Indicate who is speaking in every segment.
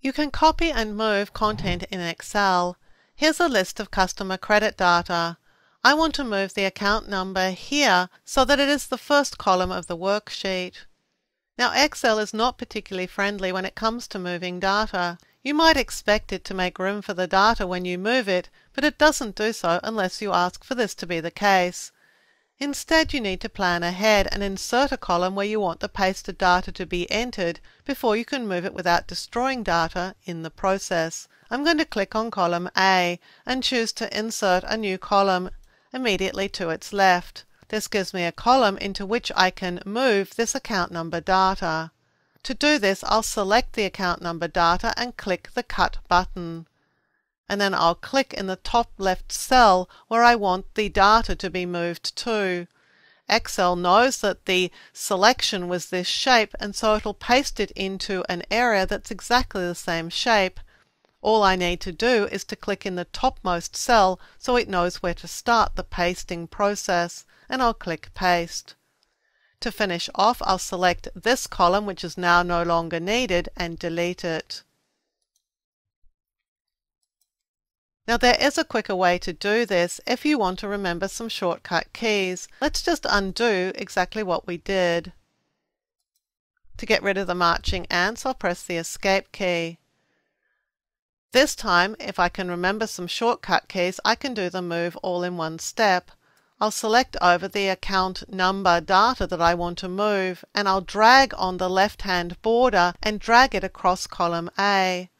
Speaker 1: You can copy and move content in Excel. Here's a list of customer credit data. I want to move the account number here so that it is the first column of the worksheet. Now, Excel is not particularly friendly when it comes to moving data. You might expect it to make room for the data when you move it, but it doesn't do so unless you ask for this to be the case. Instead, you need to plan ahead and insert a column where you want the pasted data to be entered before you can move it without destroying data in the process. I'm going to click on column A and choose to insert a new column immediately to its left. This gives me a column into which I can move this account number data. To do this, I'll select the account number data and click the Cut button. And then I'll click in the top left cell where I want the data to be moved to. Excel knows that the selection was this shape, and so it'll paste it into an area that's exactly the same shape. All I need to do is to click in the topmost cell so it knows where to start the pasting process, and I'll click Paste. To finish off, I'll select this column, which is now no longer needed, and delete it. Now, there is a quicker way to do this if you want to remember some shortcut keys. Let's just undo exactly what we did. To get rid of the marching ants, I'll press the Escape key. This time, if I can remember some shortcut keys, I can do the move all in one step. I'll select over the account number data that I want to move, and I'll drag on the left-hand border and drag it across column A.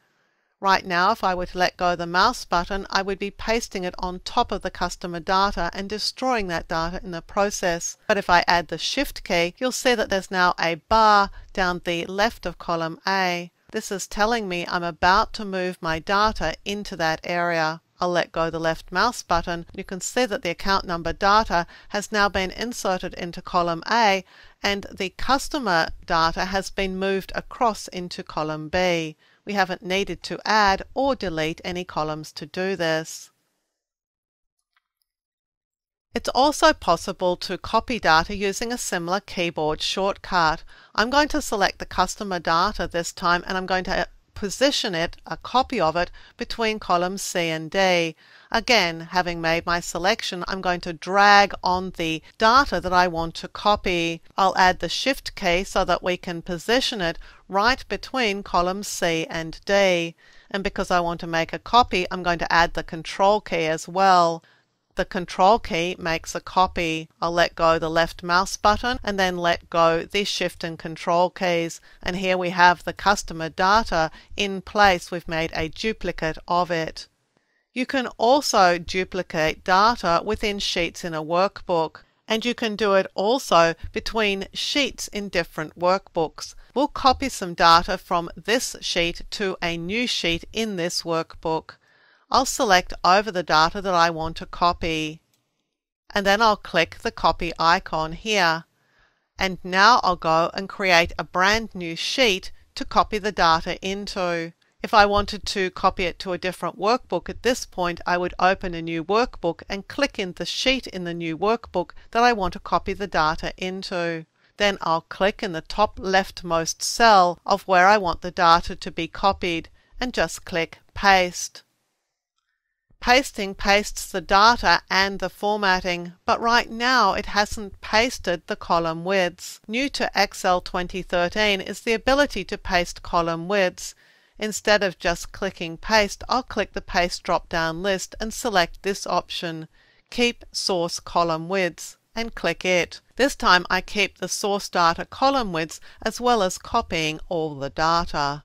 Speaker 1: Right now, if I were to let go of the mouse button, I would be pasting it on top of the customer data and destroying that data in the process. But if I add the Shift key, you'll see that there's now a bar down the left of column A. This is telling me I'm about to move my data into that area. I'll let go of the left mouse button. You can see that the account number data has now been inserted into column A, and the customer data has been moved across into column B. We haven't needed to add or delete any columns to do this. It's also possible to copy data using a similar keyboard shortcut. I'm going to select the customer data this time, and I'm going to position it, a copy of it, between columns C and D. Again, having made my selection, I'm going to drag on the data that I want to copy. I'll add the Shift key so that we can position it right between columns C and D. And because I want to make a copy, I'm going to add the Control key as well. The Control key makes a copy. I'll let go the left mouse button and then let go the Shift and Control keys. And here we have the customer data in place. We've made a duplicate of it. You can also duplicate data within sheets in a workbook. And you can do it also between sheets in different workbooks. We'll copy some data from this sheet to a new sheet in this workbook. I'll select over the data that I want to copy, and then I'll click the copy icon here. And now I'll go and create a brand new sheet to copy the data into. If I wanted to copy it to a different workbook at this point, I would open a new workbook and click in the sheet in the new workbook that I want to copy the data into. Then I'll click in the top leftmost cell of where I want the data to be copied and just click Paste. Pasting pastes the data and the formatting, but right now it hasn't pasted the column widths. New to Excel 2013 is the ability to paste column widths. Instead of just clicking Paste, I'll click the Paste drop-down list and select this option, Keep Source Column Widths, and click it. This time I keep the source data column widths as well as copying all the data.